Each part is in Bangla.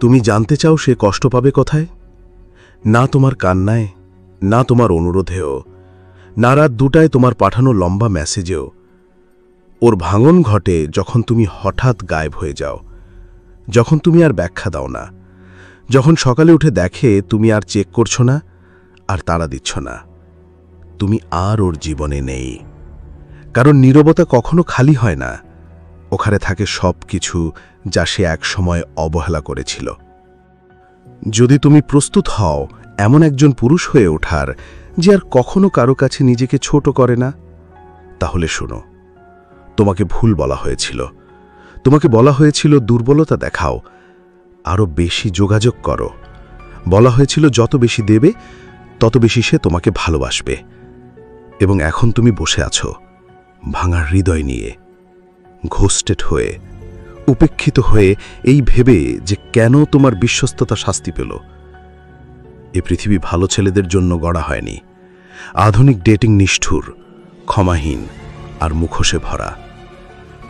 তুমি জানতে চাও সে কষ্ট পাবে কোথায়? না তোমার কান্নায়, না তোমার অনুরোধেও, না রাত 2টায় তোমার পাঠানো লম্বা মেসেজেও। ওর ভাঙন ঘটে যখন তুমি হঠাৎ গায়েব হয়ে যাও, যখন তুমি আর ব্যাখ্যা দাও না, যখন সকালে উঠে দেখে তুমি আর চেক করছো না, আর তাড়া দিচ্ছ না। তুমি আর ওর জীবনে নেই। কারণ নীরবতা কখনো খালি হয় না, ওখানে থাকে সব কিছু যা সে একসময় অবহেলা করেছিল। যদি তুমি প্রস্তুত হও এমন একজন পুরুষ হয়ে ওঠার যে আর কখনো কারো কাছে নিজেকে ছোট করে না, তাহলে শোনো, তোমাকে ভুল বলা হয়েছিল। তোমাকে বলা হয়েছিল দুর্বলতা দেখাও, আরও বেশি যোগাযোগ করো। বলা হয়েছিল যত বেশি দেবে তত বেশি সে তোমাকে ভালোবাসবে। এবং এখন তুমি বসে আছো ভাঙা হৃদয় নিয়ে, ঘোস্টেড হয়ে, উপেক্ষিত হয়ে, এই ভেবে যে কেন তোমার বিশ্বস্ততা শাস্তি পেল। এ পৃথিবী ভালো ছেলেদের জন্য গড়া হয়নি। আধুনিক ডেটিং নিষ্ঠুর, ক্ষমাহীন আর মুখোশে ভরা।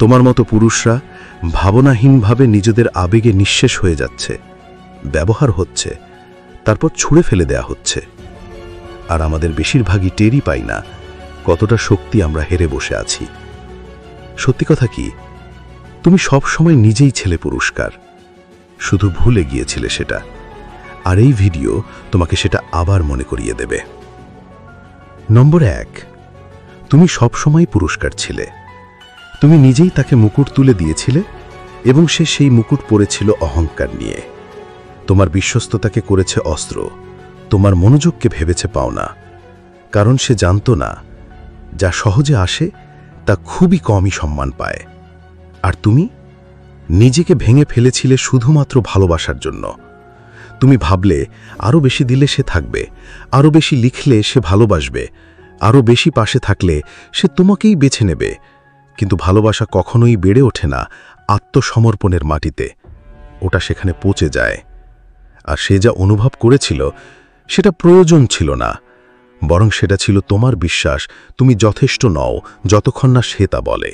তোমার মতো পুরুষরা ভাবনাহীনভাবে নিজেদের আবেগে নিঃশেষ হয়ে যাচ্ছে, ব্যবহার হচ্ছে, তারপর ছুঁড়ে ফেলে দেয়া হচ্ছে। আর আমাদের বেশিরভাগই টেরই পাই না কতটা শক্তি আমরা হেরে বসে আছি। সত্যি কথা কি, তুমি সব সময় নিজেই ছেলে পুরস্কার, শুধু ভুলে গিয়েছিলে সেটা। আর এই ভিডিও তোমাকে সেটা আবার মনে করিয়ে দেবে। নম্বর 1, তুমি সব সময় পুরস্কার ছিলে। তুমি নিজেই তাকে মুকুট তুলে দিয়েছিলে এবং সে সেই মুকুট পরেছিল অহংকার নিয়ে। তোমার বিশ্বস্ততাকে করেছে অস্ত্র, তোমার মনোযোগকে ভেবেছে পাওনা। কারণ সে জানত না যা সহজে আসে তা খুবই কমই সম্মান পায়। আর তুমি নিজেকে ভেঙে ফেলেছিলে শুধুমাত্র ভালোবাসার জন্য। তুমি ভাবলে আরও বেশি দিলে সে থাকবে, আরও বেশি লিখলে সে ভালোবাসবে, আরও বেশি পাশে থাকলে সে তোমাকেই বেছে নেবে। কিন্তু ভালোবাসা কখনোই বেড়ে ওঠে না আত্মসমর্পণের মাটিতে, ওটা সেখানে পচে যায়। আর সে যা অনুভব করেছিল সেটা প্রয়োজন ছিল না, বরং সেটা ছিল তোমার বিশ্বাস তুমি যথেষ্ট নও যতক্ষণ না সে তা বলে।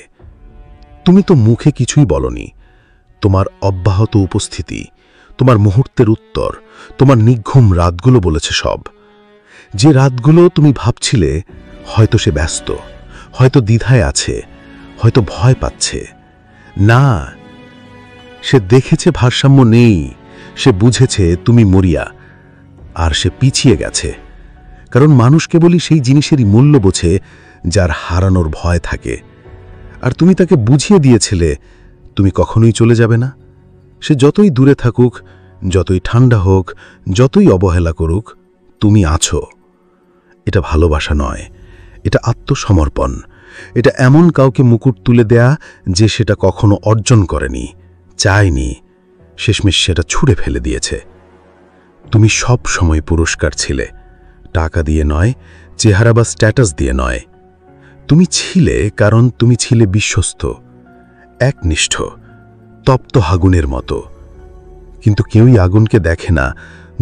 তুমি তো মুখে কিছুই বলনি, তোমার অব্যাহত উপস্থিতি, তোমার মুহূর্তের উত্তর, তোমার নির্ঘুম রাতগুলো বলেছে সব। যে রাতগুলো তুমি ভাবছিলে হয়তো সে ব্যস্ত, হয়তো দ্বিধায় আছে, হয়তো ভয় পাচ্ছে। না, সে দেখেছে ভারসাম্য নেই, সে বুঝেছে তুমি মরিয়া, আর সে পিছিয়ে গেছে। কারণ মানুষ কেবলই সেই জিনিসেরই মূল্য বোঝে যার হারানোর ভয় থাকে। আর তুমি তাকে বুঝিয়ে দিয়েছিলে তুমি কখনোই চলে যাবে না। সে যতই দূরে থাকুক, যতই ঠান্ডা হোক, যতই অবহেলা করুক, তুমি আছো। এটা ভালোবাসা নয়, এটা আত্মসমর্পণ। এটা এমন কাউকে মুকুট তুলে দেয়া যে সেটা কখনো অর্জন করেনি, চায়নি, শেষমেশ সেটা ছুঁড়ে ফেলে দিয়েছে। তুমি সব সময় পুরস্কার ছিলে, টাকা দিয়ে নয়, চেহারা বা স্ট্যাটাস দিয়ে নয়। তুমি ছিলে কারণ তুমি ছিলে বিশ্বস্ত, একনিষ্ঠ, তপ্ত আগুনের মতো। কিন্তু কেউই আগুনকে দেখে না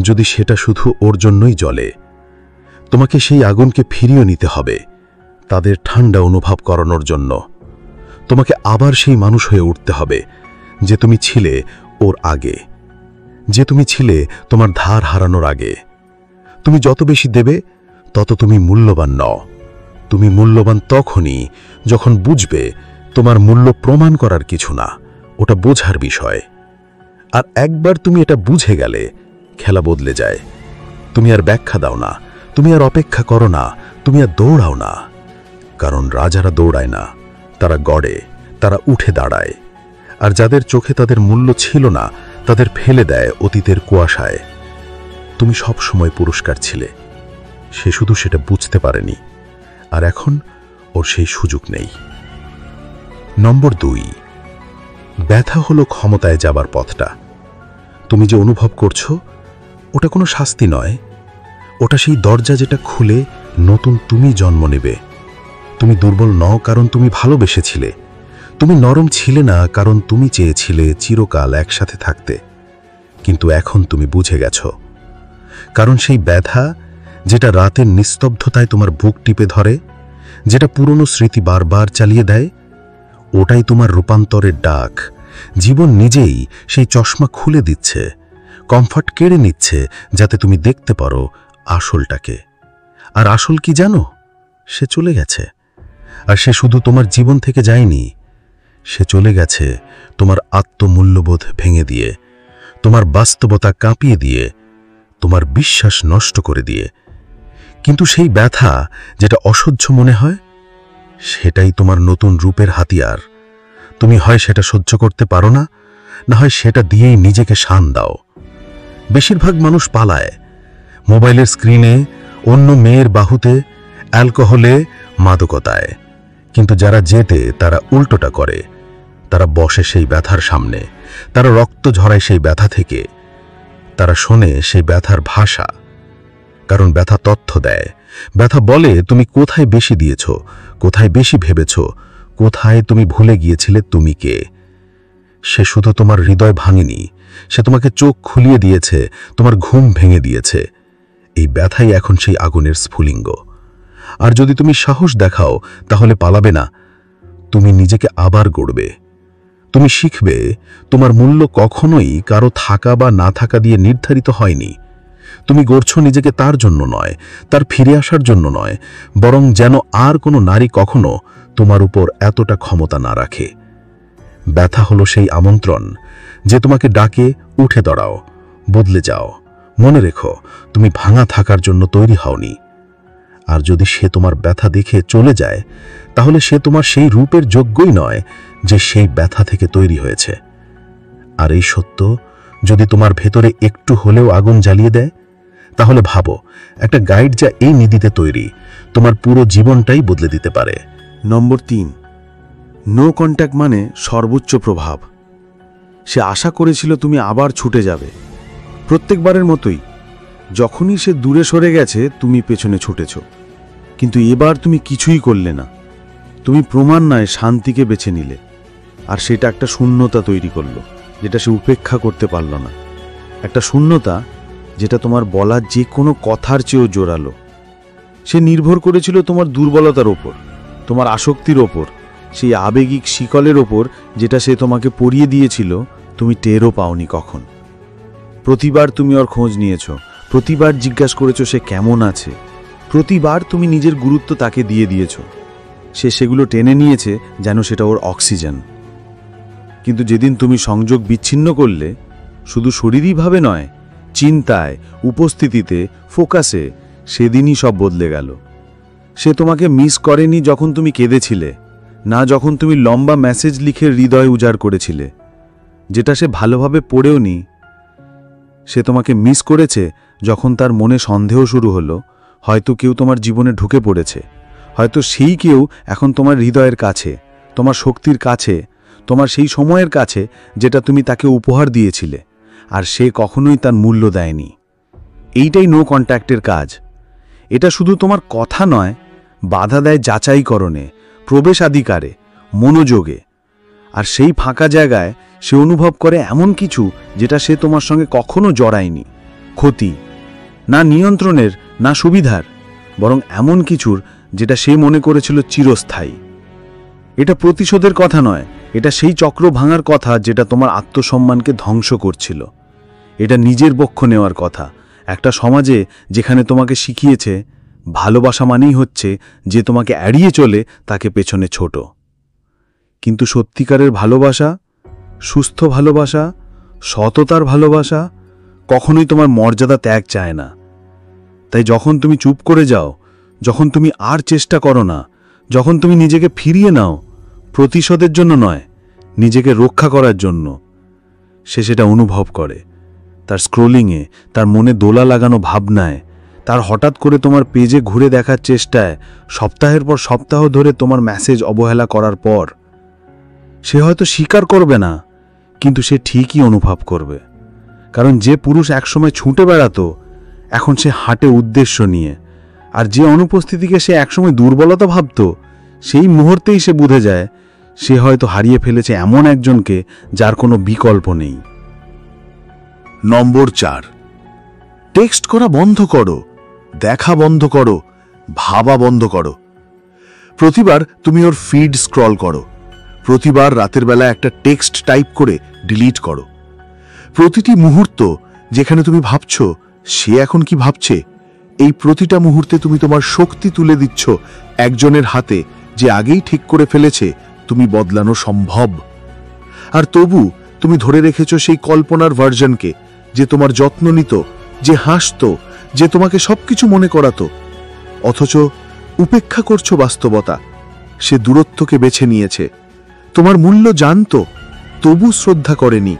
যদি সেটা শুধু ওর জন্যই জ্বলে। তোমাকে সেই আগুনকে ফিরিয়ে নিতে হবে, তাদের ঠান্ডা অনুভব করানোর জন্য। তোমাকে আবার সেই মানুষ হয়ে উঠতে হবে যে তুমি ছিলে ওর আগে, যে তুমি ছিলে তোমার ধার হারানোর আগে। তুমি যত বেশি দেবে তত তুমি মূল্যবান নও। তুমি মূল্যবান তখনই যখন বুঝবে তোমার মূল্য প্রমাণ করার কিছু না, ওটা বোঝার বিষয়। আর একবার তুমি এটা বুঝে গেলে খেলা বদলে যায়। তুমি আর ব্যাখ্যা দাও না, তুমি আর অপেক্ষা করো না, তুমি আর দৌড়াও না। কারণ রাজারা দৌড়ায় না, তারা গড়ে, তারা উঠে দাঁড়ায়। আর যাদের চোখে তাদের মূল্য ছিল না তাদের ফেলে দেয় অতীতের কুয়াশায়। তুমি সব সময় পুরস্কার ছিলে, সে শুধু সেটা বুঝতে পারেনি। আর এখন ওর সেই সুযোগ নেই। নম্বর 2, ব্যথা হলো ক্ষমতায় যাবার পথটা। তুমি যে অনুভব করছো ওটা কোনো শাস্তি নয়, ওটা সেই দরজা যেটা খুলে নতুন তুমি জন্ম নেবে। তুমি দুর্বল নও কারণ তুমি ভালোবেসেছিলে, তুমি নরম ছিলে না কারণ তুমি চেয়েছিলে চিরকাল একসাথে থাকতে। কিন্তু এখন তুমি বুঝে গেছো, কারণ সেই ব্যথা যেটা রাতের নিস্তব্ধতায় তোমার বুক টিপে ধরে, যেটা পুরনো স্মৃতি বারবার চালিয়ে দেয়, ওটাই তোমার রূপান্তরের ডাক। জীবন নিজেই সেই চশমা খুলে দিচ্ছে, কমফর্ট কেড়ে নিচ্ছে যাতে তুমি দেখতে পারো আসলটাকে। আর আসল কি জানো? সে চলে গেছে। আর সে শুধু তোমার জীবন থেকে যায়নি, সে চলে গেছে তোমার আত্মমূল্যবোধ ভেঙে দিয়ে, তোমার বাস্তবতা কাঁপিয়ে দিয়ে, তোমার বিশ্বাস নষ্ট করে দিয়ে। কিন্তু সেই ব্যথা যেটা অসহ্য মনে হয়, সেটাই তোমার নতুন রূপের হাতিয়ার। তুমি হয় সেটা সহ্য করতে পারো না, না হয় সেটা দিয়েই নিজেকে শান দাও। বেশিরভাগ মানুষ পালায়, মোবাইলের স্ক্রিনে, অন্য মেয়ের বাহুতে, অ্যালকোহলে, মাদকতায়। কিন্তু যারা জেতে তারা উল্টোটা করে। তারা বসে সেই ব্যথার সামনে, তারা রক্ত ঝরায় সেই ব্যথা থেকে, তারা শোনে সেই ব্যথার ভাষা। কারণ ব্যথা তথ্য দেয়, ব্যথা বলে তুমি কোথায় বেশি দিয়েছ, কোথায় বেশি ভেবেছ, কোথায় তুমি ভুলে গিয়েছিলে তুমি কে। সে শুধু তোমার হৃদয় ভাঙেনি, সে তোমাকে চোখ খুলিয়ে দিয়েছে, তোমার ঘুম ভেঙে দিয়েছে। এই ব্যথাই এখন সেই আগুনের স্ফুলিঙ্গ। আর যদি তুমি সাহস দেখাও, তাহলে পালাবে না, তুমি নিজেকে আবার গড়বে। তুমি শিখবে তোমার মূল্য কখনোই কারো থাকা বা না থাকা দিয়ে নির্ধারিত হয়নি। তুমি গড়ছ নিজেকে তার জন্য নয়, তার ফিরে আসার জন্য নয়, বরং যেন আর কোনো নারী কখনো তোমার উপর এতটা ক্ষমতা না রাখে। ব্যথা হলো সেই আমন্ত্রণ যে তোমাকে ডাকে, উঠে দাঁড়াও, বদলে যাও। মনে রেখো, তুমি ভাঙা থাকার জন্য তৈরি হওনি। আর যদি সে তোমার ব্যথা দেখে চলে যায়, তাহলে সে তোমার সেই রূপের যোগ্যই নয় যে সেই ব্যথা থেকে তৈরি হয়েছে। আর এই সত্য যদি তোমার ভেতরে একটু হলেও আগুন জ্বালিয়ে দেয়, তাহলে ভাবো, একটা গাইড যা এই নিধিতে তৈরি, তোমার পুরো জীবনটাই বদলে দিতে পারে। নম্বর 3, নো কন্ট্যাক্ট মানে সর্বোচ্চ প্রভাব। সে আশা করেছিল তুমি আবার ছুটে যাবে, প্রত্যেকবারের মতোই। যখনই সে দূরে সরে গেছে, তুমি পেছনে ছুটেছ। কিন্তু এবার তুমি কিছুই করলে না। তুমি প্রমাণ নয় শান্তিকে বেছে নিলে। আর সেটা একটা শূন্যতা তৈরি করলো, যেটা সে উপেক্ষা করতে পারল না। একটা শূন্যতা যেটা তোমার বলা যে কোনো কথার চেয়েও জোরালো। সে নির্ভর করেছিল তোমার দুর্বলতার ওপর, তোমার আসক্তির ওপর, সেই আবেগিক শিকলের ওপর যেটা সে তোমাকে পরিয়ে দিয়েছিল, তুমি টেরও পাওনি কখন। প্রতিবার তুমি ওর খোঁজ নিয়েছ, প্রতিবার জিজ্ঞাসা করেছো সে কেমন আছে, প্রতিবার তুমি নিজের গুরুত্ব তাকে দিয়ে দিয়েছ। সে সেগুলো টেনে নিয়েছে যেন সেটা ওর অক্সিজেন। কিন্তু যেদিন তুমি সংযোগ বিচ্ছিন্ন করলে, শুধু শরীরীভাবে নয়, চিন্তায়, উপস্থিতিতে, ফোকাসে, সেদিনই সব বদলে গেল। সে তোমাকে মিস করেনি যখন তুমি কেঁদেছিলে, না যখন তুমি লম্বা মেসেজ লিখে হৃদয় উজাড় করেছিলে, যেটা সে ভালোভাবে পড়েও নি। সে তোমাকে মিস করেছে যখন তার মনে সন্দেহ শুরু হলো, হয়তো কেউ তোমার জীবনে ঢুকে পড়েছে, হয়তো সেই কেউ এখন তোমার হৃদয়ের কাছে, তোমার শক্তির কাছে, তোমার সেই সময়ের কাছে যেটা তুমি তাকে উপহার দিয়েছিলে। আর সে কখনোই তার মূল্য দেয়নি। এইটাই নো কন্ট্যাক্টের কাজ। এটা শুধু তোমার কথা নয়, বাধা দেয় যাচাইকরণে, প্রবেশাধিকারে, মনোযোগে। আর সেই ফাঁকা জায়গায় সে অনুভব করে এমন কিছু যেটা সে তোমার সঙ্গে কখনো জড়ায়নি। ক্ষতি, না নিয়ন্ত্রণের, না সুবিধার, বরং এমন কিছুর যেটা সে মনে করেছিল চিরস্থায়ী। এটা প্রতিশোধের কথা নয়, এটা সেই চক্র ভাঙার কথা যেটা তোমার আত্মসম্মানকে ধ্বংস করছিল। এটা নিজের পক্ষ নেওয়ার কথা, একটা সমাজে যেখানে তোমাকে শিখিয়েছে ভালোবাসা মানেই হচ্ছে যে তোমাকে এড়িয়ে চলে তাকে পেছনে ছোট। কিন্তু সত্যিকারের ভালোবাসা, সুস্থ ভালোবাসা, সততার ভালোবাসা কখনোই তোমার মর্যাদা ত্যাগ চায় না। তাই যখন তুমি চুপ করে যাও, যখন তুমি আর চেষ্টা করো না, যখন তুমি নিজেকে ফিরিয়ে নাও, প্রতিশোধের জন্য নয়, নিজেকে রক্ষা করার জন্য, সে সেটা অনুভব করে। তার স্ক্রোলিংয়ে, তার মনে দোলা লাগানো ভাবনায়, তার হঠাৎ করে তোমার পেজে ঘুরে দেখার চেষ্টায়, সপ্তাহের পর সপ্তাহ ধরে তোমার মেসেজ অবহেলা করার পর। সে হয়তো স্বীকার করবে না, কিন্তু সে ঠিকই অনুভব করবে। কারণ যে পুরুষ একসময় ছুটে বেড়াতো, এখন সে হাঁটে উদ্দেশ্য নিয়ে। আর যে অনুপস্থিতিকে সে একসময় দুর্বলতা ভাবত, সেই মুহূর্তেই সে বুঝে যায় সে হয়তো হারিয়ে ফেলেছে এমন একজনকে যার কোনো বিকল্প নেই। নম্বর 4, টেক্সট করা বন্ধ করো, দেখা বন্ধ করো, ভাবা বন্ধ করো। প্রতিবার তুমি ওর ফিড স্ক্রল করো, প্রতিবার রাতের বেলা একটা টেক্সট টাইপ করে ডিলিট করো। প্রতিটি মুহূর্ত যেখানে তুমি ভাবছ সে এখন কি ভাবছে, এই প্রতিটা মুহূর্তে তুমি তোমার শক্তি তুলে দিচ্ছ একজনের হাতে, যে আগেই ঠিক করে ফেলেছে তুমি বদলানো সম্ভব। আর তবু তুমি ধরে রেখেছ সেই কল্পনার ভার্জনকে, যে তোমার যত্ন নিত, যে হাসত, যে তোমাকে সবকিছু মনে করাতো। অথচ উপেক্ষা করছো বাস্তবতা। সে দূরত্বকে বেছে নিয়েছে, তোমার মূল্য জানত, তবু শ্রদ্ধা করেনি।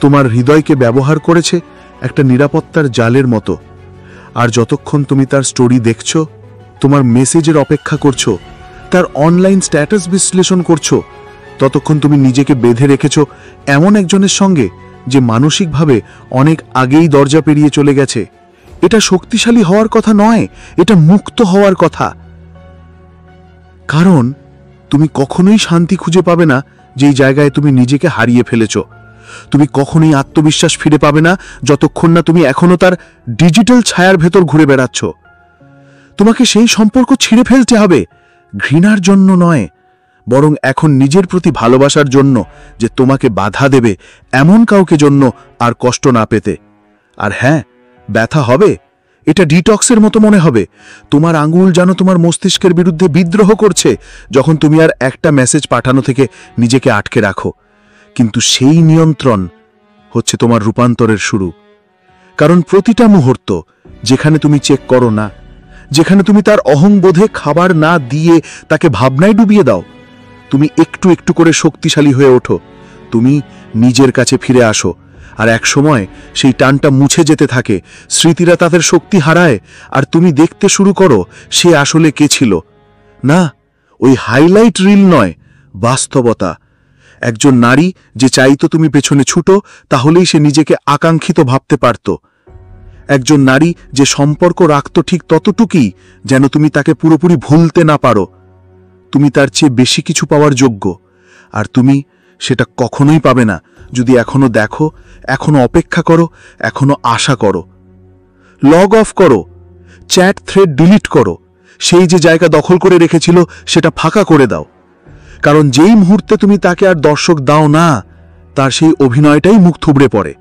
তোমার হৃদয়কে ব্যবহার করেছে একটা নিরাপত্তার জালের মতো। আর যতক্ষণ তুমি তার স্টোরি দেখছ, তোমার মেসেজের অপেক্ষা করছো, তার অনলাইন স্ট্যাটাস বিশ্লেষণ করছো, ততক্ষণ তুমি নিজেকে বেঁধে রেখেছ এমন একজনের সঙ্গে যে মানসিকভাবে অনেক আগেই দরজা পেরিয়ে চলে গেছে। এটা শক্তিশালী হওয়ার কথা নয়, এটা মুক্ত হওয়ার কথা। কারণ তুমি কখনোই শান্তি খুঁজে পাবে না যেই জায়গায় তুমি নিজেকে হারিয়ে ফেলেছ। তুমি কখনোই আত্মবিশ্বাস ফিরে পাবে না যতক্ষণ না তুমি এখনো তার ডিজিটাল ছায়ার ভেতর ঘুরে বেড়াচ্ছ। তোমাকে সেই সম্পর্ক ছিঁড়ে ফেলতে হবে, ঘৃণার জন্য নয়, বরং এখন নিজের প্রতি ভালোবাসার জন্য, যে তোমাকে বাধা দেবে এমন কাউকে জন্য আর কষ্ট না পেতে। আর হ্যাঁ, ব্যথা হবে, এটা ডিটক্সের মতো মনে হবে। তোমার আঙুল যেন তোমার মস্তিষ্কের বিরুদ্ধে বিদ্রোহ করছে যখন তুমি আর একটা মেসেজ পাঠানো থেকে নিজেকে আটকে রাখো। কিন্তু সেই নিয়ন্ত্রণ হচ্ছে তোমার রূপান্তরের শুরু। কারণ প্রতিটা মুহূর্ত যেখানে তুমি চেক করো না, যেখানে তুমি তার অহংবোধে খাবার না দিয়ে তাকে ভাবনায় ডুবিয়ে দাও, তুমি একটু একটু করে শক্তিশালী হয়ে ওঠো। তুমি নিজের কাছে ফিরে আসো, আর এক সময় সেই টানটা মুছে যেতে থাকে, স্মৃতিরা তাদের শক্তি হারায়, আর তুমি দেখতে শুরু করো সে আসলে কে ছিল। না, ওই হাইলাইট রিল নয়, বাস্তবতা। একজন নারী যে চাইতো তুমি পেছনে ছুটো, তাহলেই সে নিজেকে আকাঙ্ক্ষিত ভাবতে পারত। একজন নারী যে সম্পর্ক রাখত ঠিক ততটুকুই যেন তুমি তাকে পুরোপুরি ভুলতে না পারো। তুমি তার চেয়ে বেশি কিছু পাওয়ার যোগ্য, আর তুমি সেটা কখনোই পাবে না যদি এখনো দেখো, এখনো অপেক্ষা করো, এখনো আশা করো। লগ অফ করো, চ্যাট থ্রেড ডিলিট করো, সেই যে জায়গা দখল করে রেখেছিল সেটা ফাঁকা করে দাও। কারণ যেই মুহূর্তে তুমি তাকে আর দর্শক দাও না, তার সেই অভিনয়টাই মুখ থুবড়ে পড়ে।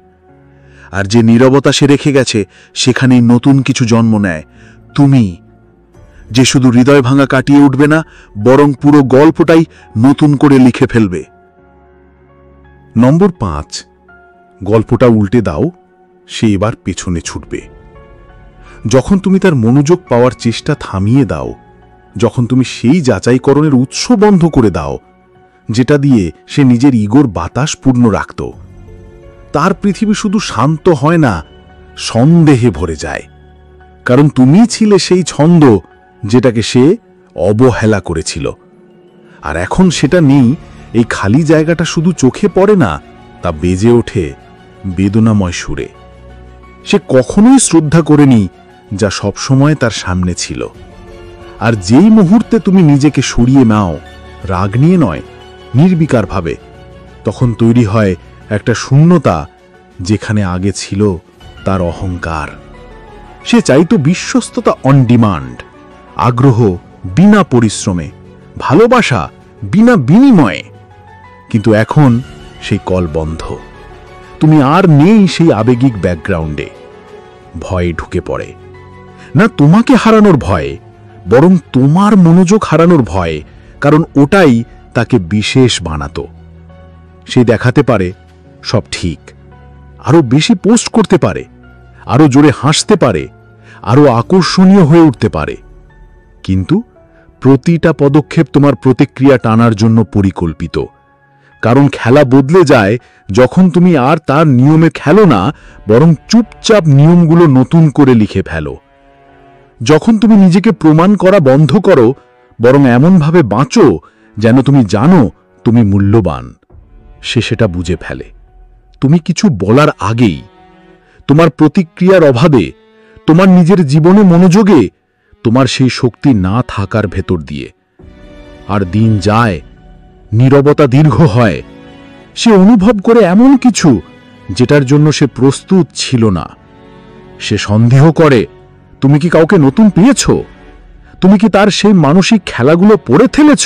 আর যে নীরবতা সে রেখে গেছে, সেখানেই নতুন কিছু জন্ম নেয়। তুমি যে শুধু হৃদয় ভাঙা কাটিয়ে উঠবে না, বরং পুরো গল্পটাই নতুন করে লিখে ফেলবে। নম্বর 5, গল্পটা উল্টে দাও, সে এবার পেছনে ছুটবে। যখন তুমি তার মনোযোগ পাওয়ার চেষ্টা থামিয়ে দাও, যখন তুমি সেই যাচাইকরণের উৎস বন্ধ করে দাও যেটা দিয়ে সে নিজের ইগোর বাতাস পূর্ণ রাখত, তার পৃথিবী শুধু শান্ত হয় না, সন্দেহে ভরে যায়। কারণ তুমি ছিলে সেই ছন্দ যেটাকে সে অবহেলা করেছিল। আর এখন সেটা নেই। এই খালি জায়গাটা শুধু চোখে পড়ে না, তা বেজে ওঠে বেদনাময় সুরে। সে কখনোই শ্রদ্ধা করেনি যা সবসময় তার সামনে ছিল। আর যেই মুহূর্তে তুমি নিজেকে সরিয়ে নাও, রাগ নিয়ে নয়, নির্বিকারভাবে, তখন তৈরি হয় একটা শূন্যতা যেখানে আগে ছিল তার অহংকার। সে চাইতো বিশ্বস্ততা অন ডিমান্ড, আগ্রহ বিনা পরিশ্রমে, ভালোবাসা বিনা বিনিময়ে। কিন্তু এখন সেই কল বন্ধ। তুমি আর নেই সেই আবেগিক ব্যাকগ্রাউন্ডে। ভয় ঢুকে পড়ে, না তোমাকে হারানোর ভয়, বরং তোমার মনোযোগ হারানোর ভয়। কারণ ওটাই তাকে বিশেষ বানাতো। সে দেখাতে পারে সব ঠিক, আরো বেশি পোস্ট করতে পারে, আরো জোরে হাসতে পারে, আরো আকর্ষণীয় হয়ে উঠতে পারে। কিন্তু প্রতিটা পদক্ষেপ তোমার প্রতিক্রিয়া টানার জন্য পরিকল্পিত। কারণ খেলা বদলে যায় যখন তুমি আর তার নিয়মে খেলো না, বরং চুপচাপ নিয়মগুলো নতুন করে লিখে ফেলো। যখন তুমি নিজেকে প্রমাণ করা বন্ধ করো, বরং এমনভাবে বাঁচো যেন তুমি জানো তুমি মূল্যবান, সে সেটা বুঝে ফেলে। তুমি কিছু বলার আগেই, তোমার প্রতিক্রিয়ার অভাবে, তোমার নিজের জীবনে মনোযোগে, তোমার সেই শক্তি না থাকার ভেতর দিয়ে। আর দিন যায়, নীরবতা দীর্ঘ হয়, সে অনুভব করে এমন কিছু যেটার জন্য সে প্রস্তুত ছিল না। সে সন্দেহ করে তুমি কি কাউকে নতুন পেয়েছ? তুমি কি তার সেই মানসিক খেলাগুলো পড়ে ফেলেছ?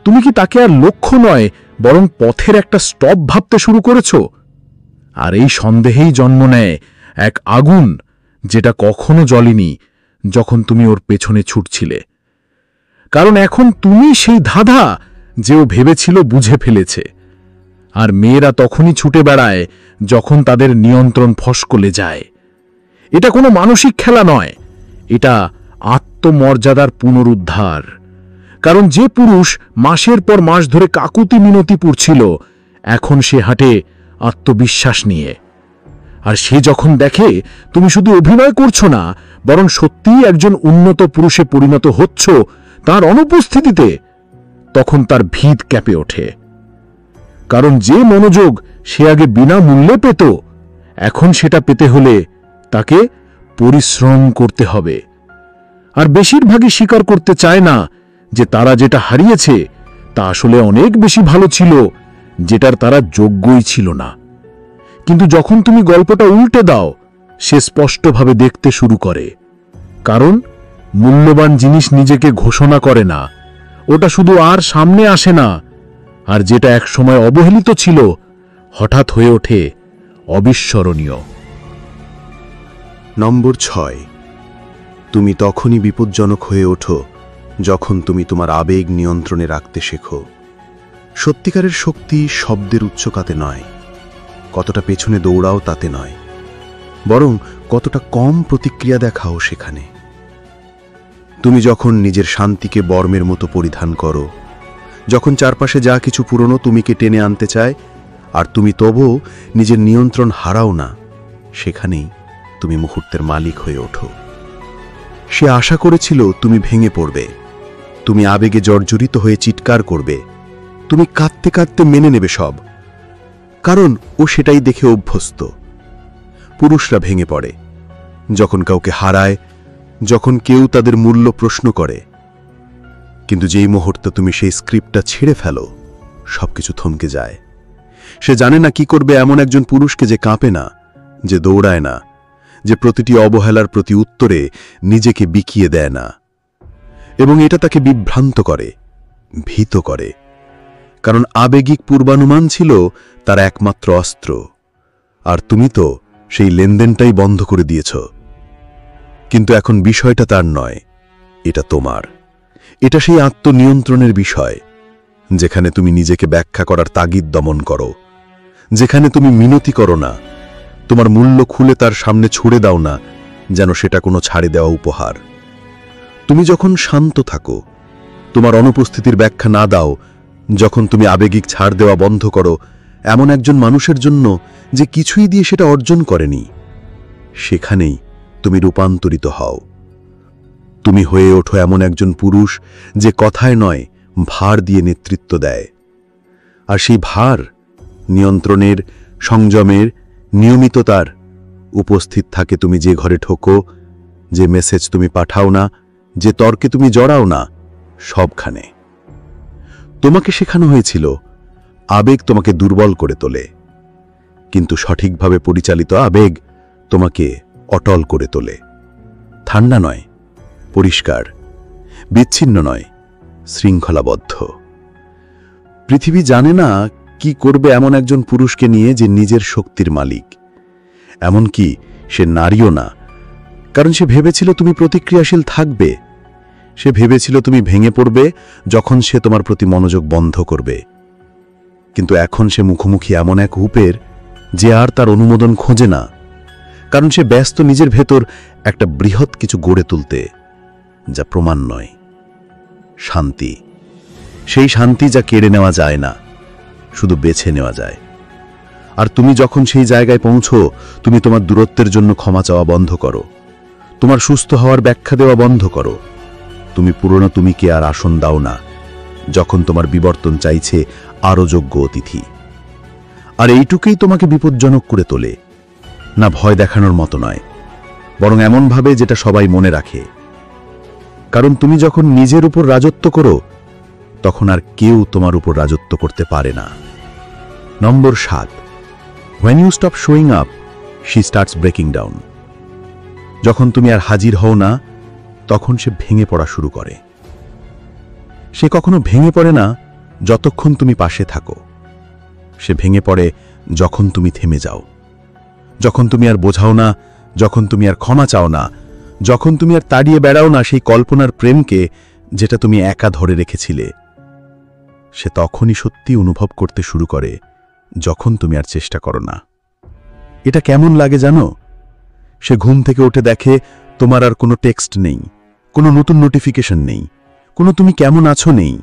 তুমি কি তাকে আর লক্ষ্য নয় বরং পথের একটা স্টপ ভাবতে শুরু করেছ? আর এই সন্দেহেই জন্ম নেয় এক আগুন, যেটা কখনো জ্বলেনি যখন তুমি ওর পেছনে ছুটছিলে। কারণ এখন তুমি সেই ধাঁধা যে ও ভেবেছিল বুঝে ফেলেছে। আর মেয়েরা তখনই ছুটে বেড়ায় যখন তাদের নিয়ন্ত্রণ ফসকলে যায়। এটা কোনো মানসিক খেলা নয়, এটা আত্মমর্যাদার পুনরুদ্ধার। কারণ যে পুরুষ মাসের পর মাস ধরে কাকুতি মিনতি পুড়ছিল, এখন সে হাঁটে আত্মবিশ্বাস নিয়ে। আর সে যখন দেখে তুমি শুধু অভিনয় করছো না, বরং সত্যিই একজন উন্নত পুরুষে পরিণত হচ্ছ তার অনুপস্থিতিতে, তখন তার ভিত ক্যাপে ওঠে। কারণ যে মনোযোগ সে আগে বিনামূল্যে পেত, এখন সেটা পেতে হলে তাকে পরিশ্রম করতে হবে। আর বেশিরভাগই স্বীকার করতে চায় না যে তারা যেটা হারিয়েছে তা আসলে অনেক বেশি ভালো ছিল, যেটার তারা যোগ্যই ছিল না। কিন্তু যখন তুমি গল্পটা উল্টে দাও, সে স্পষ্টভাবে দেখতে শুরু করে। কারণ মূল্যবান জিনিস নিজেকে ঘোষণা করে না, ওটা শুধু আর সামনে আসে না। আর যেটা একসময় অবহেলিত ছিল, হঠাৎ হয়ে ওঠে অবিস্মরণীয়। নম্বর 6, তুমি তখনই বিপজ্জনক হয়ে ওঠো যখন তুমি তোমার আবেগ নিয়ন্ত্রণে রাখতে শেখো। সত্যিকারের শক্তি শব্দের উচ্চকাতে নয়, কতটা পেছনে দৌড়াও তাতে নয়, বরং কতটা কম প্রতিক্রিয়া দেখাও সেখানে। তুমি যখন নিজের শান্তিকে বর্মের মতো পরিধান করো, যখন চারপাশে যা কিছু পুরনো তুমিকে টেনে আনতে চায়, আর তুমি তবুও নিজের নিয়ন্ত্রণ হারাও না, সেখানেই তুমি মুহূর্তের মালিক হয়ে ওঠো। সে আশা করেছিল তুমি ভেঙে পড়বে, তুমি আবেগে জর্জরিত হয়ে চিৎকার করবে, তুমি কাঁদতে কাঁদতে মেনে নেবে সব, কারণ ও সেটাই দেখে অভ্যস্ত। পুরুষরা ভেঙে পড়ে যখন কাউকে হারায়, যখন কেউ তাদের মূল্য প্রশ্ন করে। কিন্তু যেই মুহূর্তে তুমি সেই স্ক্রিপ্টটা ছেড়ে ফেলো, সবকিছু থমকে যায়। সে জানে না কি করবে এমন একজন পুরুষকে যে কাঁপে না, যে দৌড়ায় না, যে প্রতিটি অবহেলার প্রতি উত্তরে নিজেকে বিকিয়ে দেয় না। এবং এটা তাকে বিভ্রান্ত করে, ভীত করে, কারণ আবেগিক পূর্বানুমান ছিল তার একমাত্র অস্ত্র। আর তুমি তো সেই লেনদেনটাই বন্ধ করে দিয়েছ। কিন্তু এখন বিষয়টা তার নয়, এটা তোমার। এটা সেই আত্মনিয়ন্ত্রণের বিষয়, যেখানে তুমি নিজেকে ব্যাখ্যা করার তাগিদ দমন করো, যেখানে তুমি মিনতি করো না, তোমার মূল্য খুলে তার সামনে ছুড়ে দাও না যেন সেটা কোনো ছাড়ে দেওয়া উপহার। তুমি যখন শান্ত থাকো, তোমার অনুপস্থিতির ব্যাখ্যা না দাও, যখন তুমি আবেগিক ছাড় দেওয়া বন্ধ করো এমন একজন মানুষের জন্য যে কিছুই দিয়ে সেটা অর্জন করেনি, সেখানেই তুমি রূপান্তরিত হও। তুমি হয়ে ওঠো এমন একজন পুরুষ যে কথায় নয়, ভার দিয়ে নেতৃত্ব দেয়। আর সেই ভার নিয়ন্ত্রণের, সংযমের, নিয়মিততার উপস্থিত থাকে তুমি যে ঘরে ঠোকো, যে মেসেজ তুমি পাঠাও না, যে তর্কে তুমি জড়াও না, সবখানে। তোমাকে শেখানো হয়েছিল আবেগ তোমাকে দুর্বল করে তোলে, কিন্তু সঠিকভাবে পরিচালিত আবেগ তোমাকে অটল করে তোলে। ঠান্ডা নয়, পরিষ্কার, বিচ্ছিন্ন নয়, শৃঙ্খলাবদ্ধ। পৃথিবী জানে না কি করবে এমন একজন পুরুষকে নিয়ে যে নিজের শক্তির মালিক। এমনকি সে নারীও না, কারণ সে ভেবেছিল তুমি প্রতিক্রিয়াশীল থাকবে। সে ভেবেছিল তুমি ভেঙে পড়বে যখন সে তোমার প্রতি মনোযোগ বন্ধ করবে। কিন্তু এখন সে মুখোমুখি এমন এক রূপের যে আর তার অনুমোদন খোঁজে না, কারণ সে ব্যস্ত নিজের ভেতর একটা বৃহৎ কিছু গড়ে তুলতে, যা প্রমাণ নয়, শান্তি। সেই শান্তি যা কেড়ে নেওয়া যায় না, শুধু বেছে নেওয়া যায়। আর তুমি যখন সেই জায়গায় পৌঁছো, তুমি তোমার দূরত্বের জন্য ক্ষমা চাওয়া বন্ধ করো, তোমার সুস্থ হওয়ার ব্যাখ্যা দেওয়া বন্ধ করো। তুমি পুরনো তুমিকে আর আসন দাও না যখন তোমার বিবর্তন চাইছে আরও যোগ্য অতিথি। আর এইটুকুই তোমাকে বিপজ্জনক করে তোলে, না ভয় দেখানোর মতো নয়, বরং এমনভাবে যেটা সবাই মনে রাখে। কারণ তুমি যখন নিজের উপর রাজত্ব করো, তখন আর কেউ তোমার উপর রাজত্ব করতে পারে না। নম্বর 7, when you stop showing up, she starts breaking down. যখন তুমি আর হাজির হও না, তখন সে ভেঙে পড়া শুরু করে। সে কখনো ভেঙে পড়ে না যতক্ষণ তুমি পাশে থাকো, সে ভেঙে পড়ে যখন তুমি থেমে যাও। যখন তুমি আর বোঝাও না, যখন তুমি আর ক্ষমা চাও না, যখন তুমি আর তাড়িয়ে বেড়াও না সেই কল্পনার প্রেমকে যেটা তুমি একা ধরে রেখেছিলে। সে তখনই সত্যি অনুভব করতে শুরু করে যখন তুমি আর চেষ্টা করো না। এটা কেমন লাগে জানো? সে ঘুম থেকে উঠে দেখে তোমার আর কোনো টেক্সট নেই, কোনো নতুন নোটিফিকেশন নেই, কোনো তুমি কেমন আছো নেই।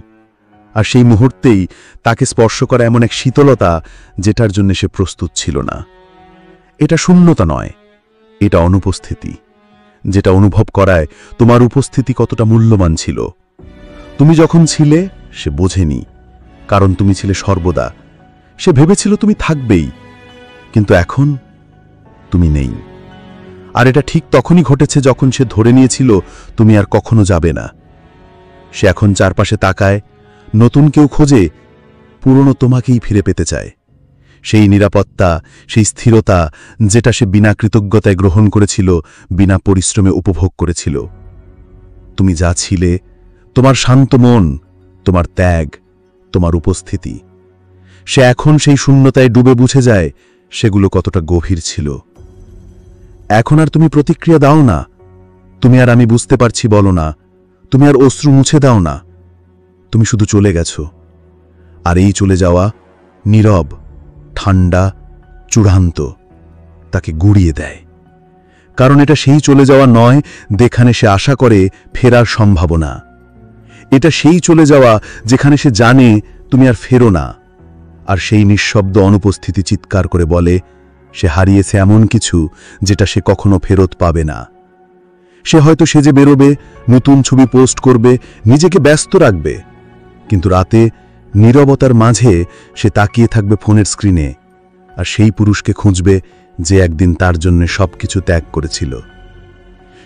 আর সেই মুহূর্তেই তাকে স্পর্শ করা এমন এক শীতলতা যেটার জন্য সে প্রস্তুত ছিল না। এটা শূন্যতা নয়, এটা অনুপস্থিতি, যেটা অনুভব করায় তোমার উপস্থিতি কতটা মূল্যবান ছিল। তুমি যখন ছিলে সে বোঝেনি, কারণ তুমি ছিলে সর্বদা। সে ভেবেছিল তুমি থাকবেই, কিন্তু এখন তুমি নেই। আর এটা ঠিক তখনই ঘটেছে যখন সে ধরে নিয়েছিল তুমি আর কখনো যাবে না। সে এখন চারপাশে তাকায়, নতুন কেউ খোঁজে, পুরনো তোমাকেই ফিরে পেতে চায়। সেই নিরাপত্তা, সেই স্থিরতা যেটা সে বিনা কৃতজ্ঞতায় গ্রহণ করেছিল, বিনা পরিশ্রমে উপভোগ করেছিল। তুমি যা ছিলে, তোমার শান্ত মন, তোমার ত্যাগ, তোমার উপস্থিতি, সে এখন সেই শূন্যতায় ডুবে বুঝে যায় সেগুলো কতটা গভীর ছিল। এখন আর তুমি প্রতিক্রিয়া দাও না, তুমি আর আমি বুঝতে পারছি বলো না, তুমি আর অশ্রু মুছে দাও না। তুমি শুধু চলে গেছো। আর এই চলে যাওয়া নীরব, ঠান্ডা, চূড়ান্ত, তাকে গুড়িয়ে দেয়। কারণ এটা সেই চলে যাওয়া নয় যেখানে সে আশা করে ফেরার সম্ভাবনা। এটা সেই চলে যাওয়া যেখানে সে জানে তুমি আর ফেরো না। আর সেই নিঃশব্দ অনুপস্থিতি চিৎকার করে বলে সে হারিয়েছে এমন কিছু যেটা সে কখনো ফেরত পাবে না। সে হয়তো সেজে বেরোবে, নতুন ছবি পোস্ট করবে, নিজেকে ব্যস্ত রাখবে, কিন্তু রাতে নীরবতার মাঝে সে তাকিয়ে থাকবে ফোনের স্ক্রিনে আর সেই পুরুষকে খুঁজবে যে একদিন তার জন্য সবকিছু ত্যাগ করেছিল।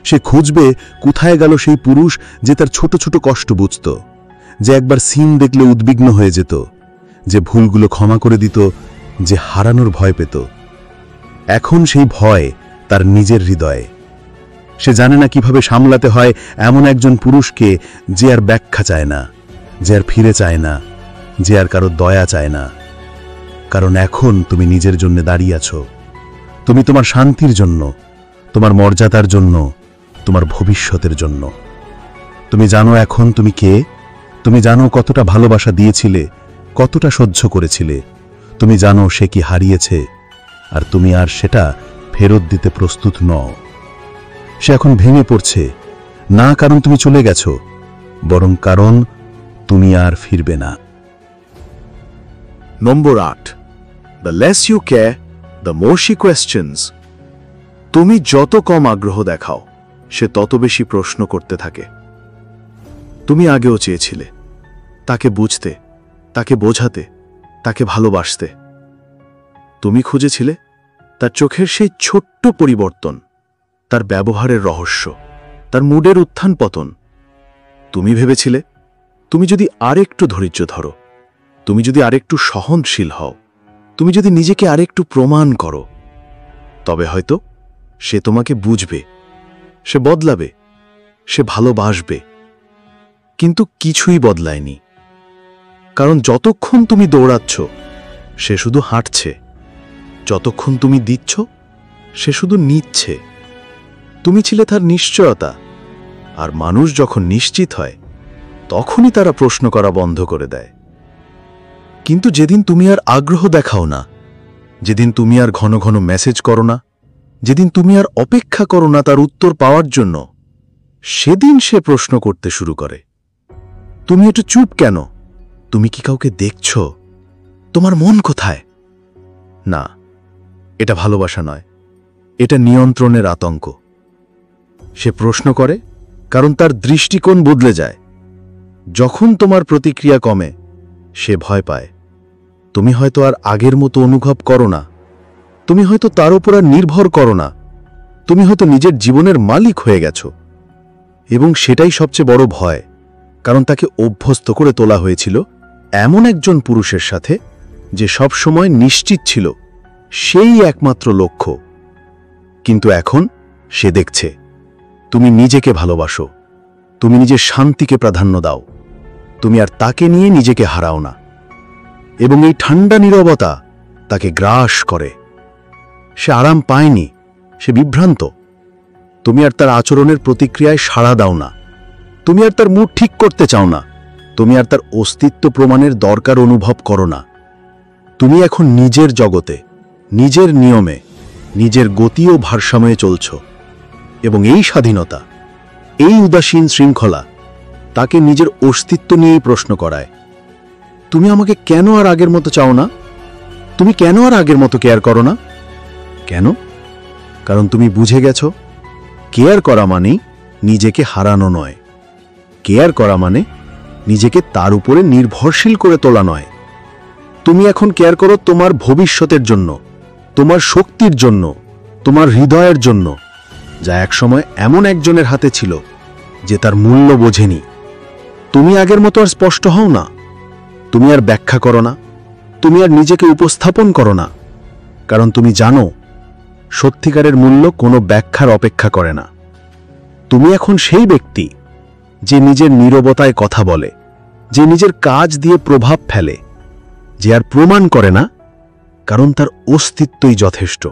সে খুঁজবে কোথায় গেল সেই পুরুষ যে তার ছোট ছোট কষ্ট বুঝত, যে একবার সিন দেখলে উদ্বিগ্ন হয়ে যেত, যে ভুলগুলো ক্ষমা করে দিত, যে হারানোর ভয় পেত। এখন সেই ভয় তার নিজের হৃদয়ে। সে জানে না কিভাবে সামলাতে হয় এমন একজন পুরুষকে যে আর ব্যাখ্যা চায় না, যে আর ফিরে চায় না, যে আর কারো দয়া চায় না। কারণ এখন তুমি নিজের জন্য দাঁড়িয়ে আছো। তুমি তোমার শান্তির জন্য, তোমার মর্যাদার জন্য, তোমার ভবিষ্যতের জন্য। তুমি জানো এখন তুমি কে, তুমি জানো কতটা ভালোবাসা দিয়েছিলে, কতটা সহ্য করেছিলে। তুমি জানো সে কি হারিয়েছে, আর তুমি আর সেটা ফেরত দিতে প্রস্তুত নও। সে এখন ভেঙে পড়ছে, না কারণ তুমি চলে গেছো, বরং কারণ তুমি আর ফিরবে না। নম্বর 8, The less you care, the more she questions. তুমি যত কম আগ্রহ দেখাও, সে তত বেশি প্রশ্ন করতে থাকে। তুমি আগেও চেয়েছিলে তাকে বুঝতে, তাকে বোঝাতে, তাকে ভালোবাসতে। তুমি খুঁজেছিলে তার চোখের সেই ছোট্ট পরিবর্তন, তার ব্যবহারের রহস্য, তার মুডের উত্থান পতন। তুমি ভেবেছিলে তুমি যদি আরেকটু ধৈর্য ধরো, তুমি যদি আরেকটু সহনশীল হও, তুমি যদি নিজেকে আরেকটু প্রমাণ করো, তবে হয়তো সে তোমাকে বুঝবে, সে বদলাবে, সে ভালোবাসবে। কিন্তু কিছুই বদলায়নি। কারণ যতক্ষণ তুমি দৌড়াচ্ছ সে শুধু হাঁটছে, যতক্ষণ তুমি দিচ্ছ সে শুধু নিচ্ছে। তুমি ছিলে তার নিশ্চয়তা, আর মানুষ যখন নিশ্চিত হয় তখনই তারা প্রশ্ন করা বন্ধ করে দেয়। কিন্তু যেদিন তুমি আর আগ্রহ দেখাও না, যেদিন তুমি আর ঘন ঘন মেসেজ করো না, যেদিন তুমি আর অপেক্ষা করো না তার উত্তর পাওয়ার জন্য, সেদিন সে প্রশ্ন করতে শুরু করে, তুমি একটু চুপ কেন? তুমি কি কাউকে দেখছ? তোমার মন কোথায়? না, এটা ভালোবাসা নয়, এটা নিয়ন্ত্রণের আতঙ্ক। সে প্রশ্ন করে কারণ তার দৃষ্টিকোণ বদলে যায়। যখন তোমার প্রতিক্রিয়া কমে সে ভয় পায়। তুমি হয়তো আর আগের মতো অনুভব করো না, তুমি হয়তো তার উপর আর নির্ভর করো না, তুমি হয়তো নিজের জীবনের মালিক হয়ে গেছো। এবং সেটাই সবচেয়ে বড় ভয়, কারণ তাকে অভ্যস্ত করে তোলা হয়েছিল এমন একজন পুরুষের সাথে যে সবসময় নিশ্চিত ছিল সেই একমাত্র লক্ষ্য। কিন্তু এখন সে দেখছে তুমি নিজেকে ভালোবাসো, তুমি নিজের শান্তিকে প্রাধান্য দাও, তুমি আর তাকে নিয়ে নিজেকে হারাও না। এবং এই ঠান্ডা নীরবতা তাকে গ্রাস করে। সে আরাম পায়নি, সে বিভ্রান্ত। তুমি আর তার আচরণের প্রতিক্রিয়ায় সাড়া দাও না। তুমি আর তার মুড ঠিক করতে চাও না। তুমি আর তার অস্তিত্ব প্রমাণের দরকার অনুভব করো না। তুমি এখন নিজের জগতে, নিজের নিয়মে, নিজের গতি ও ভারসাম্যে চলছ। এবং এই স্বাধীনতা, এই উদাসীন শৃঙ্খলা তাকে নিজের অস্তিত্ব নিয়েই প্রশ্ন করায়। তুমি আমাকে কেন আর আগের মতো চাও না? তুমি কেন আর আগের মতো কেয়ার করো না? কেন? কারণ তুমি বুঝে গেছ, কেয়ার করা মানেই নিজেকে হারানো নয়। কেয়ার করা মানে নিজেকে তার উপরে নির্ভরশীল করে তোলা নয়। তুমি এখন কেয়ার করো তোমার ভবিষ্যতের জন্য, তোমার শক্তির জন্য, তোমার হৃদয়ের জন্য, যা একসময় এমন একজনের হাতে ছিল যে তার মূল্য বোঝেনি। তুমি আগের মতো আর স্পষ্ট হও না। তুমি আর ব্যাখ্যা করো না। তুমি আর নিজেকে উপস্থাপন করো না। কারণ তুমি জানো, সত্যিকারের মূল্য কোনো ব্যাখ্যার অপেক্ষা করে না। তুমি এখন সেই ব্যক্তি যে নিজের নীরবতায় কথা বলে, যে নিজের কাজ দিয়ে প্রভাব ফেলে, যে আর প্রমাণ করে না, কারণ তার অস্তিত্বই যথেষ্ট।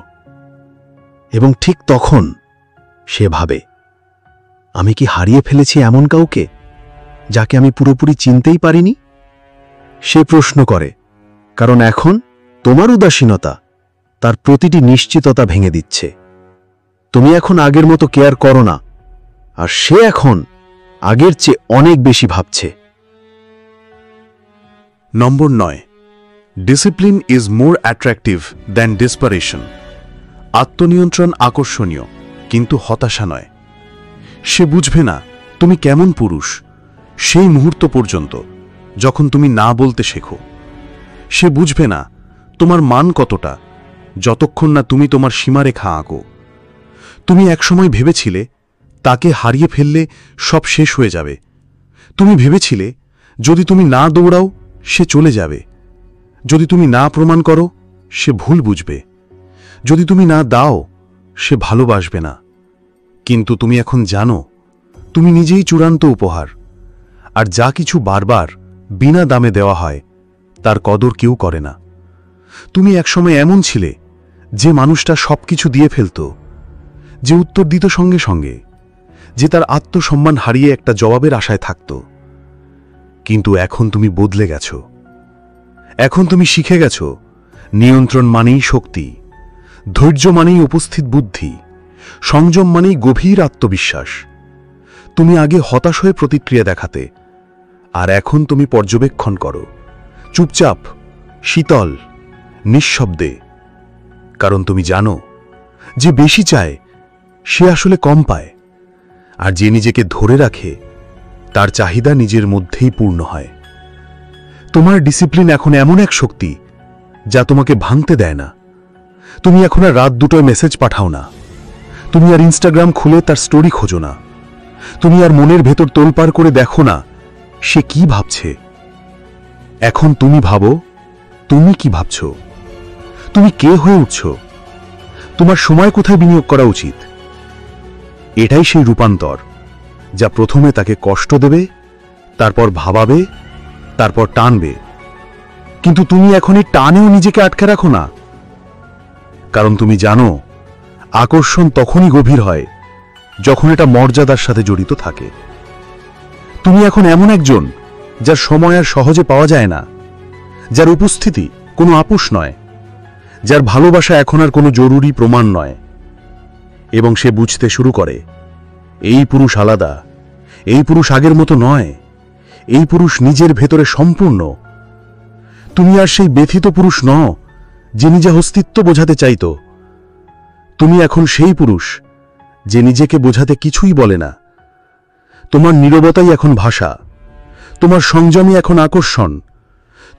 এবং ঠিক তখন সে ভাবে, আমি কি হারিয়ে ফেলেছি এমন কাউকে যাকে আমি পুরোপুরি চিনতেই পারিনি? সে প্রশ্ন করে, কারণ এখন তোমার উদাসীনতা তার প্রতিটি নিশ্চিততা ভেঙে দিচ্ছে। তুমি এখন আগের মতো কেয়ার করো না, আর সে এখন আগের চেয়ে অনেক বেশি ভাবছে। Number 9, discipline is more attractive than desperation. আত্মনিয়ন্ত্রণ আকর্ষণীয়, কিন্তু হতাশা নয়। সে বুঝবে না তুমি কেমন পুরুষ সেই মুহূর্ত পর্যন্ত যখন তুমি না বলতে শেখো। সে বুঝবে না তোমার মান কতটা যতক্ষণ না তুমি তোমার সীমারেখা আঁকো। তুমি একসময় ভেবেছিলে তাকে হারিয়ে ফেললে সব শেষ হয়ে যাবে। তুমি ভেবেছিলে যদি তুমি না দৌড়াও সে চলে যাবে, যদি তুমি না প্রমাণ করো সে ভুল বুঝবে, যদি তুমি না দাও সে ভালোবাসবে না। কিন্তু তুমি এখন জানো তুমি নিজেই চূড়ান্ত উপহার, আর যা কিছু বারবার বিনা দামে দেওয়া হয় তার কদর কেউ করে না। তুমি একসময় এমন ছিলে যে মানুষটা সবকিছু দিয়ে ফেলত, যে উত্তর দিত সঙ্গে সঙ্গে, যে তার আত্মসম্মান হারিয়ে একটা জবাবের আশায় থাকত। কিন্তু এখন তুমি বদলে গেছ। এখন তুমি শিখে গেছ নিয়ন্ত্রণ মানেই শক্তি, ধৈর্য মানেই উপস্থিত বুদ্ধি, সংযম মানেই গভীর আত্মবিশ্বাস। তুমি আগে হতাশ হয়ে প্রতিক্রিয়া দেখাতে, আর এখন তুমি পর্যবেক্ষণ করো, চুপচাপ, শীতল, নিঃশব্দে। কারণ তুমি জানো যে বেশি চায় সে আসলে কম পায়, আর যে নিজেকে ধরে রাখে তার চাহিদা নিজের মধ্যেই পূর্ণ হয়। তোমার ডিসিপ্লিন এখন এমন এক শক্তি যা তোমাকে ভাঙতে দেয় না। তুমি এখন আর রাত 2টায় মেসেজ পাঠাও না। তুমি আর ইনস্টাগ্রাম খুলে তার স্টোরি খোঁজো না। তুমি আর মনের ভেতর তোলপাড় করে দেখো না সে কি ভাবছে। এখন তুমি ভাবো, তুমি কি ভাবছ, তুমি কে হয়ে উঠছ, তোমার সময় কোথায় বিনিয়োগ করা উচিত। এটাই সেই রূপান্তর যা প্রথমে তাকে কষ্ট দেবে, তারপর ভাবাবে, তারপর টানবে। কিন্তু তুমি এখন এই টানেও নিজেকে আটকে রাখো না, কারণ তুমি জানো আকর্ষণ তখনই গভীর হয় যখন এটা মর্যাদার সাথে জড়িত থাকে। তুমি এখন এমন একজন যার সময় আর সহজে পাওয়া যায় না, যার উপস্থিতি কোনো আপোষ নয়, যার ভালোবাসা এখন আর কোনো জরুরি প্রমাণ নয়। এবং সে বুঝতে শুরু করে এই পুরুষ আলাদা, এই পুরুষ আগের মতো নয়, এই পুরুষ নিজের ভেতরে সম্পূর্ণ। তুমি আর সেই ব্যথিত পুরুষ নও যে নিজের অস্তিত্ব বোঝাতে চাইত। তুমি এখন সেই পুরুষ যে নিজেকে বোঝাতে কিছুই বলে না। তোমার নীরবতাই এখন ভাষা, তোমার সংযমই এখন আকর্ষণ,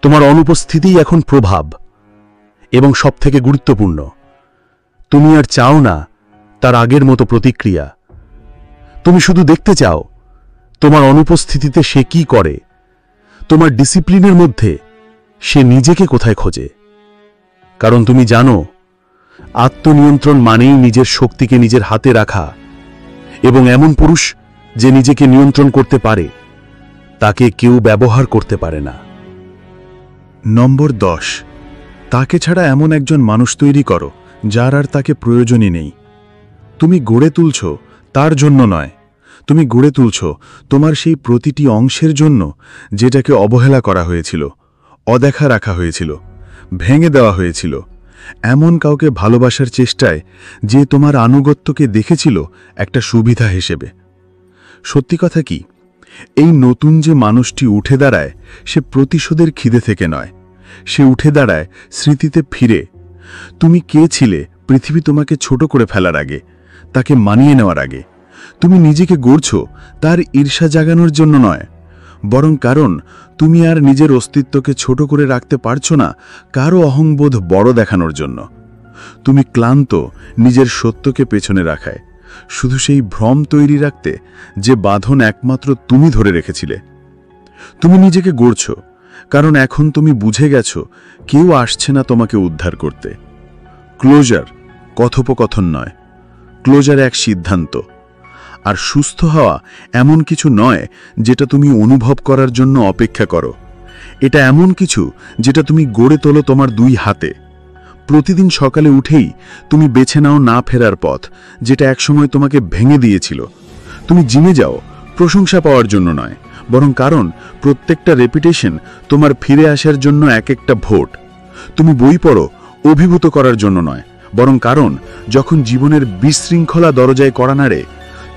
তোমার অনুপস্থিতিই এখন প্রভাব। এবং সবথেকে গুরুত্বপূর্ণ, তুমি আর চাও না তার আগের মতো প্রতিক্রিয়া। তুমি শুধু দেখতে চাও তোমার অনুপস্থিতিতে সে কি করে, তোমার ডিসিপ্লিনের মধ্যে সে নিজেকে কোথায় খোঁজে। কারণ তুমি জানো আত্মনিয়ন্ত্রণ মানেই নিজের শক্তিকে নিজের হাতে রাখা, এবং এমন পুরুষ যে নিজেকে নিয়ন্ত্রণ করতে পারে তাকে কেউ ব্যবহার করতে পারে না। নম্বর 10, তাকে ছাড়া এমন একজন মানুষ তৈরি করো যার আর তাকে প্রয়োজনই নেই। তুমি গড়ে তুলছ তার জন্য নয়, তুমি গড়ে তুলছ তোমার সেই প্রতিটি অংশের জন্য যেটাকে অবহেলা করা হয়েছিল, অদেখা রাখা হয়েছিল, ভেঙে দেওয়া হয়েছিল, এমন কাউকে ভালোবাসার চেষ্টায় যে তোমার আনুগত্যকে দেখেছিল একটা সুবিধা হিসেবে। সত্যি কথা কি, এই নতুন যে মানুষটি উঠে দাঁড়ায় সে প্রতিশোধের খিদে থেকে নয়, সে উঠে দাঁড়ায় স্মৃতিতে ফিরে। তুমি কে ছিলে পৃথিবী তোমাকে ছোট করে ফেলার আগে, তাকে মানিয়ে নেওয়ার আগে? তুমি নিজেকে গড়ছ তার ঈর্ষা জাগানোর জন্য নয়, বরং কারণ তুমি আর নিজের অস্তিত্বকে ছোট করে রাখতে পারছো না কারো অহংবোধ বড় দেখানোর জন্য। তুমি ক্লান্ত নিজের সত্যকে পেছনে রাখায়, শুধু সেই ভ্রম তৈরি রাখতে যে বাঁধন একমাত্র তুমি ধরে রেখেছিলে। তুমি নিজেকে গড়ছ কারণ এখন তুমি বুঝে গেছো কেউ আসছে না তোমাকে উদ্ধার করতে। ক্লোজার কথোপকথন নয়, ক্লোজার এক সিদ্ধান্ত। আর সুস্থ হওয়া এমন কিছু নয় যেটা তুমি অনুভব করার জন্য অপেক্ষা করো, এটা এমন কিছু যেটা তুমি গড়ে তোলো তোমার দুই হাতে। প্রতিদিন সকালে উঠেই তুমি বেছে নাও না ফেরার পথ, যেটা একসময় তোমাকে ভেঙে দিয়েছিল। তুমি জিমে যাও প্রশংসা পাওয়ার জন্য নয়, বরং কারণ প্রত্যেকটা রেপিটেশন তোমার ফিরে আসার জন্য এক একটা ভোট। তুমি বই পড়ো অভিভূত করার জন্য নয়, বরং কারণ যখন জীবনের বিশৃঙ্খলা দরজায় কড়া নাড়ে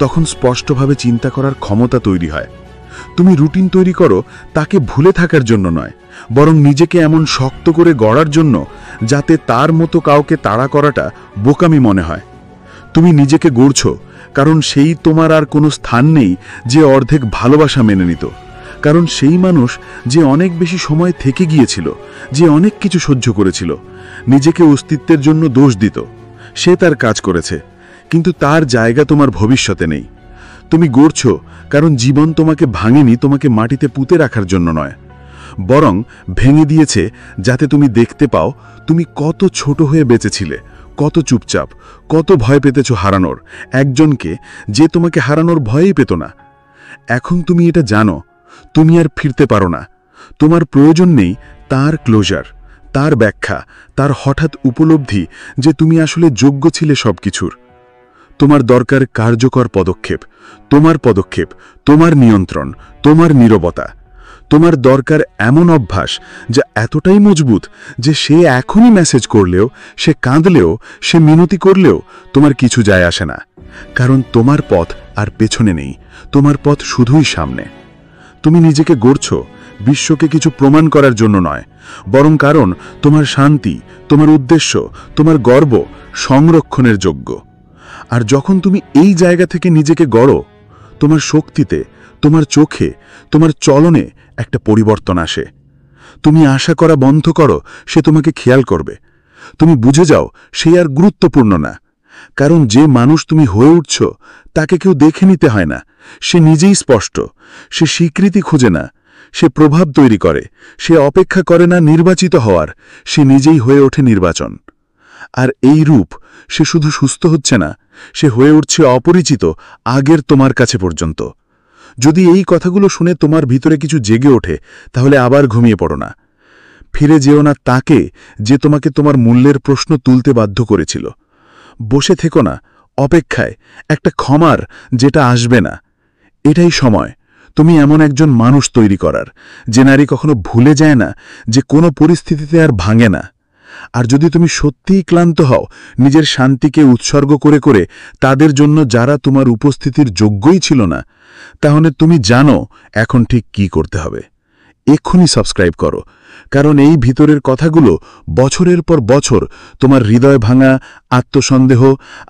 তখন স্পষ্টভাবে চিন্তা করার ক্ষমতা তৈরি হয়। তুমি রুটিন তৈরি করো তাকে ভুলে থাকার জন্য নয়, বরং নিজেকে এমন শক্ত করে গড়ার জন্য যাতে তার মতো কাউকে তাড়া করাটা বোকামি মনে হয়। তুমি নিজেকে গড়ছ কারণ সেই তোমার আর কোনো স্থান নেই যে অর্ধেক ভালোবাসা মেনে নিত, কারণ সেই মানুষ যে অনেক বেশি সময় থেকে গিয়েছিল, যে অনেক কিছু সহ্য করেছিল, নিজেকে অস্তিত্বের জন্য দোষ দিত, সে তার কাজ করেছে, কিন্তু তার জায়গা তোমার ভবিষ্যতে নেই। তুমি গড়ছ কারণ জীবন তোমাকে ভাঙেনি তোমাকে মাটিতে পুঁতে রাখার জন্য নয়, বরং ভেঙে দিয়েছে যাতে তুমি দেখতে পাও তুমি কত ছোট হয়ে বেঁচেছিলে, কত চুপচাপ, কত ভয় পেতেছ হারানোর একজনকে যে তোমাকে হারানোর ভয়ই পেত না। এখন তুমি এটা জানো, তুমি আর ফিরতে পারো না। তোমার প্রয়োজন নেই তার ক্লোজার, তার ব্যাখ্যা, তার হঠাৎ উপলব্ধি যে তুমি আসলে যোগ্য ছিলে সবকিছুর। তোমার দরকার কার্যকর পদক্ষেপ, তোমার পদক্ষেপ, তোমার নিয়ন্ত্রণ, তোমার নীরবতা। তোমার দরকার এমন অভ্যাস যা এতটাই মজবুত যে সে এখনই মেসেজ করলেও, সে কাঁদলেও, সে মিনতি করলেও তোমার কিছু যায় আসে না, কারণ তোমার পথ আর পেছনে নেই, তোমার পথ শুধুই সামনে। তুমি নিজেকে গড়ছ বিশ্বকে কিছু প্রমাণ করার জন্য নয়, বরং কারণ তোমার শান্তি, তোমার উদ্দেশ্য, তোমার গর্ব সংরক্ষণের যোগ্য। আর যখন তুমি এই জায়গা থেকে নিজেকে গড়ো, তোমার শক্তিতে, তোমার চোখে, তোমার চলনে একটা পরিবর্তন আসে। তুমি আশা করা বন্ধ করো সে তোমাকে খেয়াল করবে। তুমি বুঝে যাও সে আর গুরুত্বপূর্ণ না, কারণ যে মানুষ তুমি হয়ে উঠছ তাকে কেউ দেখে নিতে হয় না, সে নিজেই স্পষ্ট। সে স্বীকৃতি খুঁজে না, সে প্রভাব তৈরি করে, সে অপেক্ষা করে না নির্বাচিত হওয়ার, সে নিজেই হয়ে ওঠে নির্বাচন। আর এই রূপ সে শুধু সুস্থ হচ্ছে না, সে হয়ে উঠছে অপরিচিত আগের তোমার কাছে পর্যন্ত। যদি এই কথাগুলো শুনে তোমার ভিতরে কিছু জেগে ওঠে, তাহলে আবার ঘুমিয়ে পড়ো না। ফিরে যেও না তাকে যে তোমাকে তোমার মূল্যের প্রশ্ন তুলতে বাধ্য করেছিল। বসে থেকো না অপেক্ষায় একটা ক্ষমার যেটা আসবে না। এটাই সময় তুমি এমন একজন মানুষ তৈরি করার যে নারী কখনো ভুলে যায় না, যে কোনো পরিস্থিতিতে আর ভাঙে না। আর যদি তুমি সত্যিই ক্লান্ত হও নিজের শান্তিকে উৎসর্গ করে করে তাদের জন্য যারা তোমার উপস্থিতির যোগ্যই ছিল না, তাহলে তুমি জানো এখন ঠিক কি করতে হবে। এক্ষুনি সাবস্ক্রাইব করো, কারণ এই ভিতরের কথাগুলো বছরের পর বছর তোমার হৃদয় ভাঙা, আত্মসন্দেহ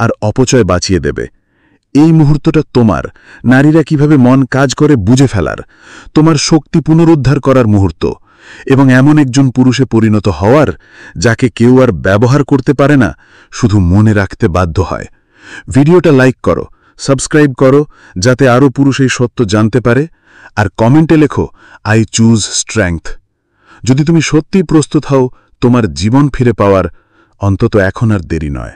আর অপচয় বাঁচিয়ে দেবে। এই মুহূর্তটা তোমার, নারীরা কিভাবে মন কাজ করে বুঝে ফেলার, তোমার শক্তি পুনরুদ্ধার করার মুহূর্ত, এবং এমন একজন পুরুষে পরিণত হওয়ার যাকে কেউ আর ব্যবহার করতে পারে না, শুধু মনে রাখতে বাধ্য হয়। ভিডিওটা লাইক করো, সাবস্ক্রাইব করো, যাতে আরও পুরুষ এই সত্য জানতে পারে। আর কমেন্টে লেখো আই চুজ স্ট্রেংথ। যদি তুমি সত্যিই প্রস্তুত হও তোমার জীবন ফিরে পাওয়ার, অন্তত এখন আর দেরি নয়।